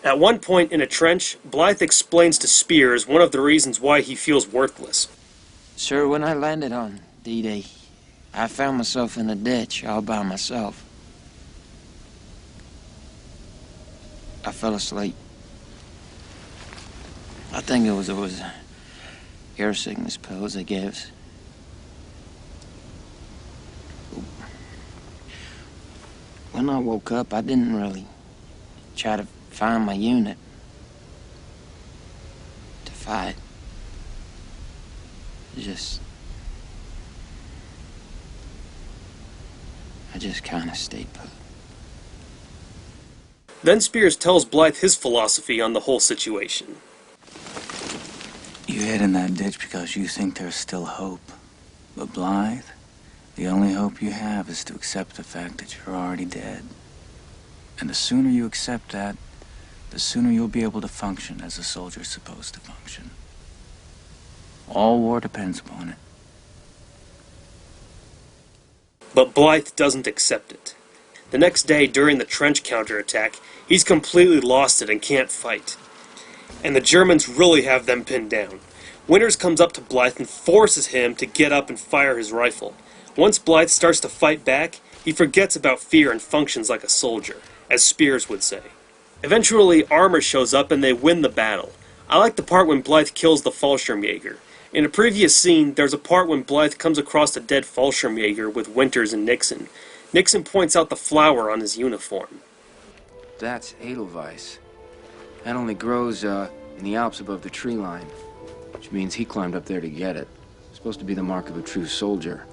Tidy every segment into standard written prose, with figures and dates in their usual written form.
At one point in a trench, Blythe explains to Spears one of the reasons why he feels worthless. Sir, when I landed on D-Day, I found myself in a ditch all by myself. I fell asleep. I think it was air sickness pills they gave us. When I woke up, I didn't really try to find my unit to fight. I just kind of stayed put. Then Spears tells Blythe his philosophy on the whole situation. You hid in that ditch because you think there's still hope. But Blythe, the only hope you have is to accept the fact that you're already dead. And the sooner you accept that, the sooner you'll be able to function as a soldier's supposed to function. All war depends upon it. But Blythe doesn't accept it. The next day, during the trench counterattack, he's completely lost it and can't fight. And the Germans really have them pinned down. Winters comes up to Blythe and forces him to get up and fire his rifle. Once Blythe starts to fight back, he forgets about fear and functions like a soldier, as Spears would say. Eventually, armor shows up and they win the battle. I like the part when Blythe kills the Fallschirmjäger. In a previous scene, there's a part when Blythe comes across a dead Fallschirmjäger with Winters and Nixon. Nixon points out the flower on his uniform. That's Edelweiss. That only grows in the Alps above the tree line, which means he climbed up there to get it. It's supposed to be the mark of a true soldier.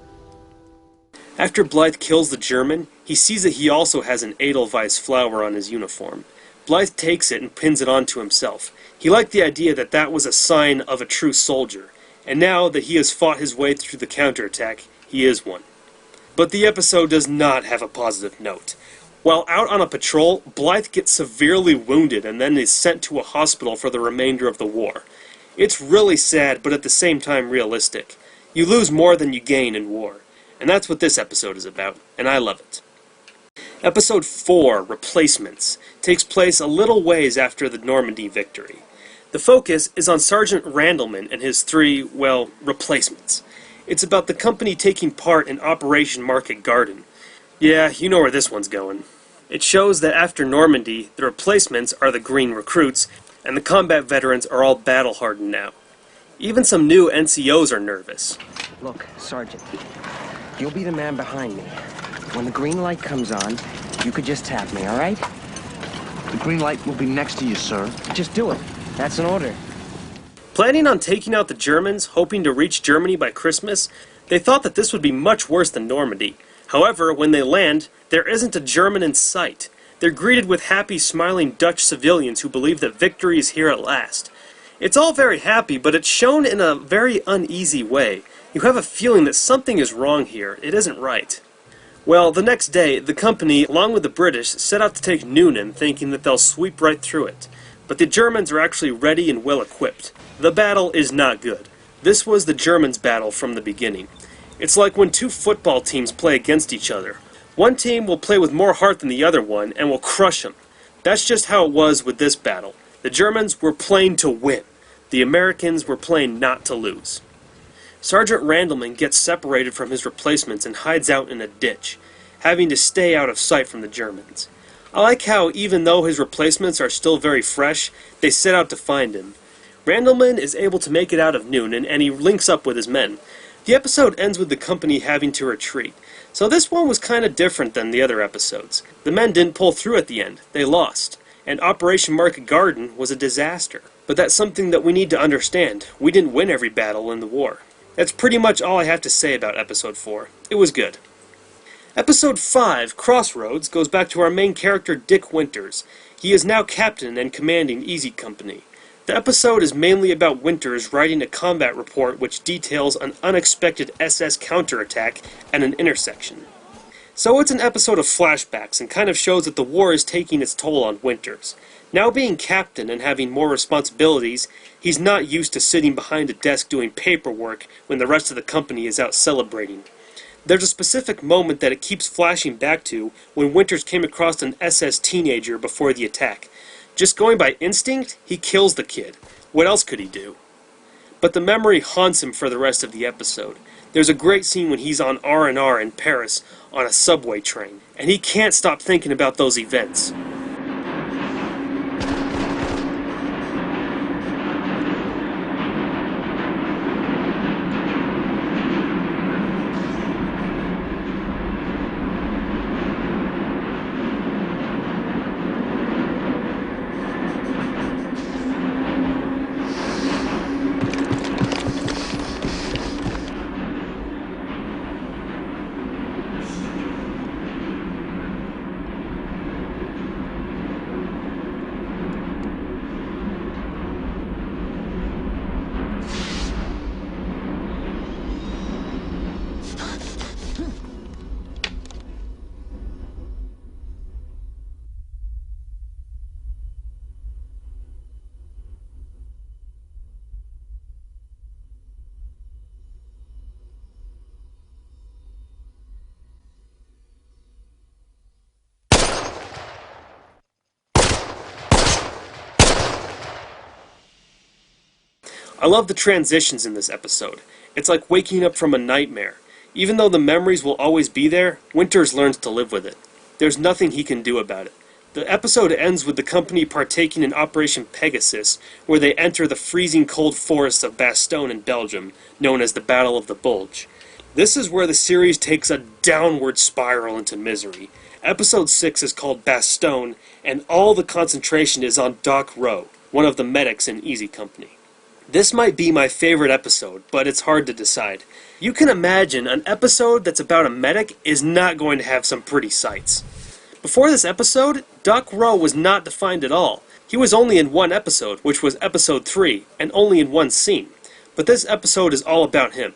After Blythe kills the German, he sees that he also has an Edelweiss flower on his uniform. Blythe takes it and pins it onto himself. He liked the idea that that was a sign of a true soldier, and now that he has fought his way through the counterattack, he is one. But the episode does not have a positive note. While out on a patrol, Blythe gets severely wounded and then is sent to a hospital for the remainder of the war. It's really sad, but at the same time realistic. You lose more than you gain in war. And that's what this episode is about, and I love it. Episode 4, Replacements, takes place a little ways after the Normandy victory. The focus is on Sergeant Randleman and his 3, replacements. It's about the company taking part in Operation Market Garden. Yeah, you know where this one's going. It shows that after Normandy, the replacements are the green recruits, and the combat veterans are all battle-hardened now. Even some new NCOs are nervous. Look, Sergeant, you'll be the man behind me. When the green light comes on, you could just tap me, all right? The green light will be next to you, sir. Just do it. That's an order. Planning on taking out the Germans, hoping to reach Germany by Christmas, they thought that this would be much worse than Normandy. However, when they land, there isn't a German in sight. They're greeted with happy, smiling Dutch civilians who believe that victory is here at last. It's all very happy, but it's shown in a very uneasy way. You have a feeling that something is wrong here. It isn't right. Well, the next day, the company, along with the British, set out to take Noonan, thinking that they'll sweep right through it. But the Germans are actually ready and well equipped. The battle is not good. This was the Germans' battle from the beginning. It's like when two football teams play against each other. One team will play with more heart than the other one and will crush them. That's just how it was with this battle. The Germans were playing to win. The Americans were playing not to lose. Sergeant Randleman gets separated from his replacements and hides out in a ditch, having to stay out of sight from the Germans. I like how, even though his replacements are still very fresh, they set out to find him. Randleman is able to make it out of Noonan, and he links up with his men. The episode ends with the company having to retreat, so this one was kind of different than the other episodes. The men didn't pull through at the end, they lost, and Operation Market Garden was a disaster. But that's something that we need to understand. We didn't win every battle in the war. That's pretty much all I have to say about Episode 4. It was good. Episode 5, Crossroads, goes back to our main character Dick Winters. He is now captain and commanding Easy Company. The episode is mainly about Winters writing a combat report which details an unexpected SS counterattack at an intersection. So it's an episode of flashbacks and kind of shows that the war is taking its toll on Winters. Now being captain and having more responsibilities, he's not used to sitting behind a desk doing paperwork when the rest of the company is out celebrating. There's a specific moment that it keeps flashing back to when Winters came across an SS teenager before the attack. Just going by instinct, he kills the kid. What else could he do? But the memory haunts him for the rest of the episode. There's a great scene when he's on R&R in Paris on a subway train, and he can't stop thinking about those events. I love the transitions in this episode. It's like waking up from a nightmare. Even though the memories will always be there, Winters learns to live with it. There's nothing he can do about it. The episode ends with the company partaking in Operation Pegasus, where they enter the freezing cold forests of Bastogne in Belgium, known as the Battle of the Bulge. This is where the series takes a downward spiral into misery. Episode 6 is called Bastogne, and all the concentration is on Doc Rowe, one of the medics in Easy Company. This might be my favorite episode, but it's hard to decide. You can imagine an episode that's about a medic is not going to have some pretty sights. Before this episode, Doc Rowe was not defined at all. He was only in one episode, which was episode 3, and only in one scene. But this episode is all about him.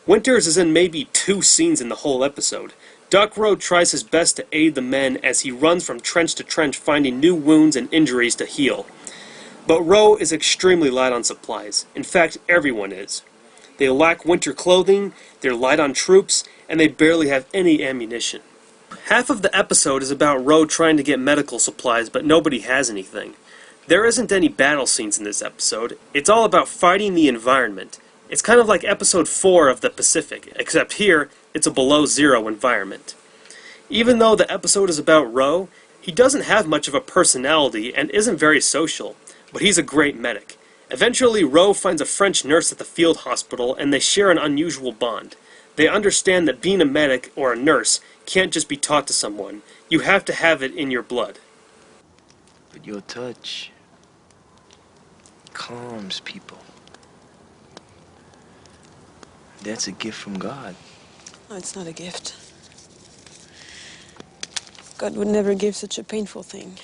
Winters is in maybe 2 scenes in the whole episode. Doc Rowe tries his best to aid the men as he runs from trench to trench finding new wounds and injuries to heal. But Rowe is extremely light on supplies. In fact, everyone is. They lack winter clothing, they're light on troops, and they barely have any ammunition. Half of the episode is about Rowe trying to get medical supplies, but nobody has anything. There isn't any battle scenes in this episode. It's all about fighting the environment. It's kind of like episode 4 of the Pacific, except here, it's a below-zero environment. Even though the episode is about Rowe, he doesn't have much of a personality and isn't very social. But he's a great medic. Eventually, Rowe finds a French nurse at the field hospital, and they share an unusual bond. They understand that being a medic or a nurse can't just be taught to someone. You have to have it in your blood. But your touch calms people. That's a gift from God. No, it's not a gift. God would never give such a painful thing.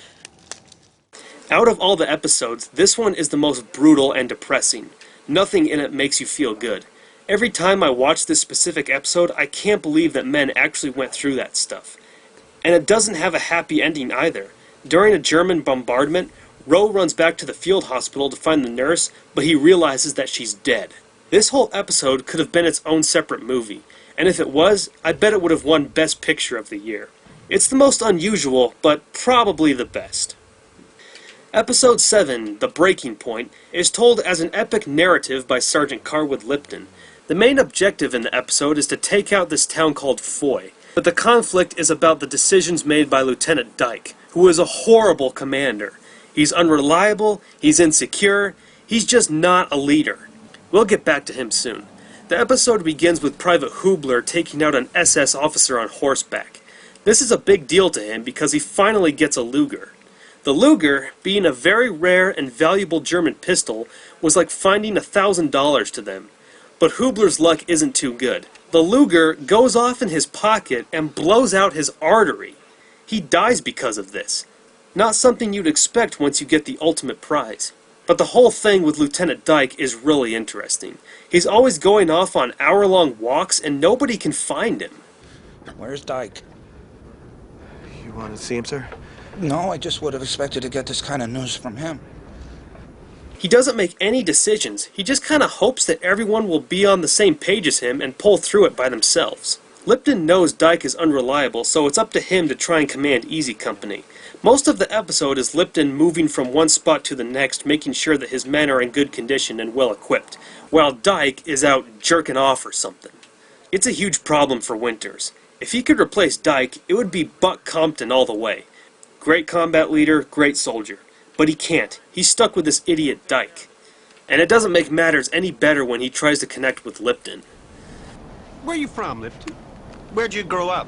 Out of all the episodes, this one is the most brutal and depressing. Nothing in it makes you feel good. Every time I watch this specific episode, I can't believe that men actually went through that stuff. And it doesn't have a happy ending either. During a German bombardment, Rowe runs back to the field hospital to find the nurse, but he realizes that she's dead. This whole episode could have been its own separate movie, and if it was, I bet it would have won Best Picture of the Year. It's the most unusual, but probably the best. Episode 7, The Breaking Point, is told as an epic narrative by Sergeant Carwood Lipton. The main objective in the episode is to take out this town called Foy, but the conflict is about the decisions made by Lieutenant Dyke, who is a horrible commander. He's unreliable, he's insecure, he's just not a leader. We'll get back to him soon. The episode begins with Private Hubler taking out an SS officer on horseback. This is a big deal to him because he finally gets a Luger. The Luger, being a very rare and valuable German pistol, was like finding $1,000 to them. But Hubler's luck isn't too good. The Luger goes off in his pocket and blows out his artery. He dies because of this. Not something you'd expect once you get the ultimate prize. But the whole thing with Lieutenant Dyke is really interesting. He's always going off on hour-long walks and nobody can find him. Where's Dyke? You want to see him, sir? No, I just would have expected to get this kind of news from him. He doesn't make any decisions. He just kind of hopes that everyone will be on the same page as him and pull through it by themselves. Lipton knows Dyke is unreliable, so it's up to him to try and command Easy Company. Most of the episode is Lipton moving from one spot to the next, making sure that his men are in good condition and well equipped, while Dyke is out jerking off or something. It's a huge problem for Winters. If he could replace Dyke, it would be Buck Compton all the way. Great combat leader, great soldier. But he can't. He's stuck with this idiot Dyke. And it doesn't make matters any better when he tries to connect with Lipton. Where you from, Lipton? Where'd you grow up?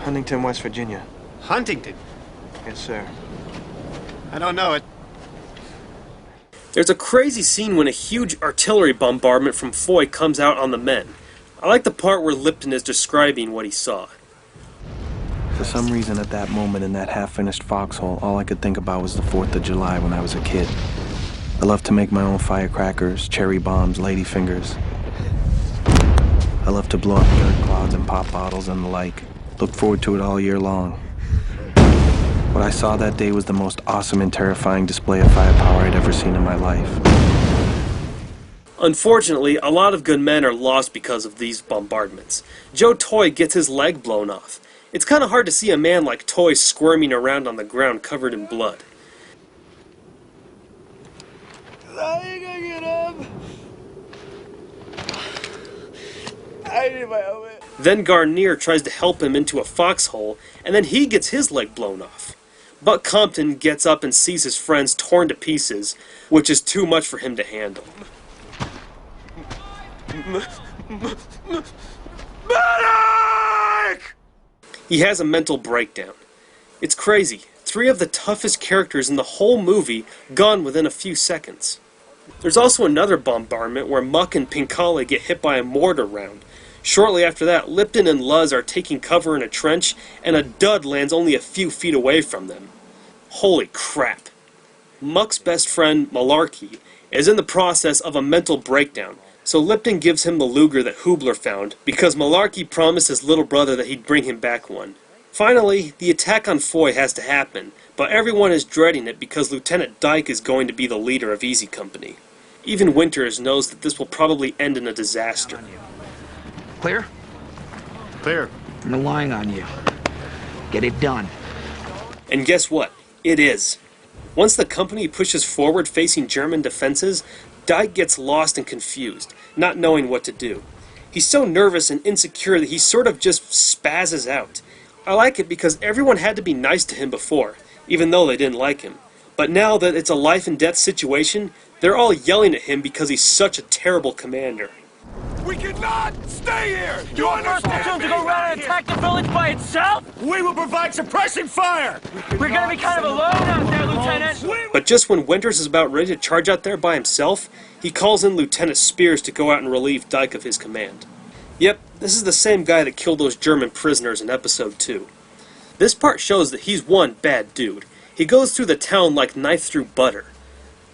Huntington, West Virginia. Huntington? Yes, sir. I don't know it. There's a crazy scene when a huge artillery bombardment from Foy comes out on the men. I like the part where Lipton is describing what he saw. For some reason, at that moment in that half-finished foxhole, all I could think about was the 4th of July when I was a kid. I loved to make my own firecrackers, cherry bombs, ladyfingers. I loved to blow up dirt clouds and pop bottles and the like. Looked forward to it all year long. What I saw that day was the most awesome and terrifying display of firepower I'd ever seen in my life. Unfortunately, a lot of good men are lost because of these bombardments. Joe Toy gets his leg blown off. It's kind of hard to see a man like Toy squirming around on the ground covered in blood. How are you gonna get up? I need my helmet. Then Garnier tries to help him into a foxhole, and then he gets his leg blown off. Buck Compton gets up and sees his friends torn to pieces, which is too much for him to handle. Medic! He has a mental breakdown. It's crazy. 3 of the toughest characters in the whole movie gone within a few seconds. There's also another bombardment where Muck and Pinkale get hit by a mortar round. Shortly after that, Lipton and Luz are taking cover in a trench, and a dud lands only a few feet away from them. Holy crap. Muck's best friend, Malarkey, is in the process of a mental breakdown, so Lipton gives him the Luger that Hubler found, because Malarkey promised his little brother that he'd bring him back one. Finally, the attack on Foy has to happen, but everyone is dreading it because Lieutenant Dyke is going to be the leader of Easy Company. Even Winters knows that this will probably end in a disaster. Clear? Clear. I'm relying on you. Get it done. And guess what? It is. Once the company pushes forward facing German defenses, Dyke gets lost and confused, not knowing what to do. He's so nervous and insecure that he sort of just spazzes out. I like it because everyone had to be nice to him before, even though they didn't like him. But now that it's a life and death situation, they're all yelling at him because he's such a terrible commander. We cannot stay here! You understand me? To go around and attack the village by itself? We will provide suppression fire! We're gonna be kind of alone out there, Lieutenant! But just when Winters is about ready to charge out there by himself, he calls in Lieutenant Spears to go out and relieve Dyke of his command. Yep, this is the same guy that killed those German prisoners in episode 2. This part shows that he's one bad dude. He goes through the town like knife through butter.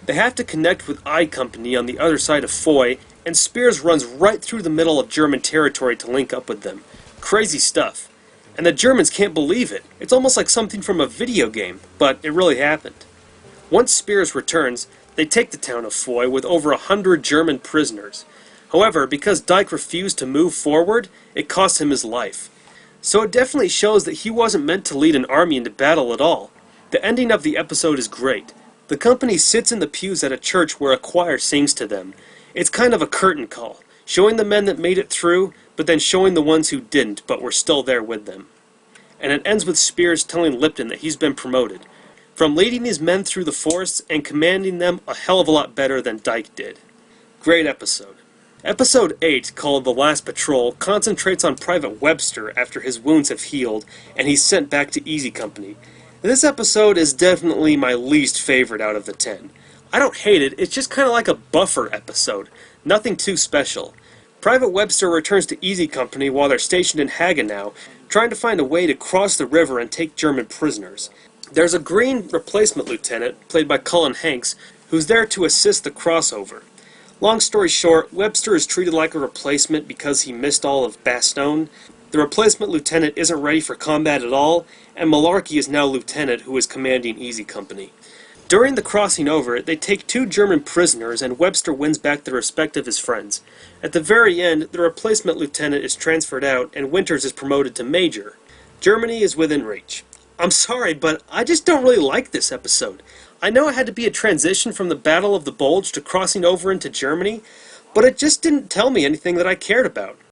They have to connect with I Company on the other side of Foy, and Spears runs right through the middle of German territory to link up with them. Crazy stuff. And the Germans can't believe it. It's almost like something from a video game, but it really happened. Once Spears returns, they take the town of Foy with over 100 German prisoners. However, because Dyke refused to move forward, it cost him his life. So it definitely shows that he wasn't meant to lead an army into battle at all. The ending of the episode is great. The company sits in the pews at a church where a choir sings to them. It's kind of a curtain call, showing the men that made it through, but then showing the ones who didn't, but were still there with them. And it ends with Spears telling Lipton that he's been promoted, from leading these men through the forests and commanding them a hell of a lot better than Dyke did. Great episode. Episode 8, called The Last Patrol, concentrates on Private Webster after his wounds have healed, and he's sent back to Easy Company. This episode is definitely my least favorite out of the 10. I don't hate it, it's just kind of like a buffer episode. Nothing too special. Private Webster returns to Easy Company while they're stationed in Hagenau, trying to find a way to cross the river and take German prisoners. There's a green replacement lieutenant, played by Colin Hanks, who's there to assist the crossover. Long story short, Webster is treated like a replacement because he missed all of Bastogne. The replacement lieutenant isn't ready for combat at all, and Malarkey is now lieutenant who is commanding Easy Company. During the crossing over, they take 2 German prisoners and Webster wins back the respect of his friends. At the very end, the replacement lieutenant is transferred out and Winters is promoted to major. Germany is within reach. I'm sorry, but I just don't really like this episode. I know it had to be a transition from the Battle of the Bulge to crossing over into Germany, but it just didn't tell me anything that I cared about.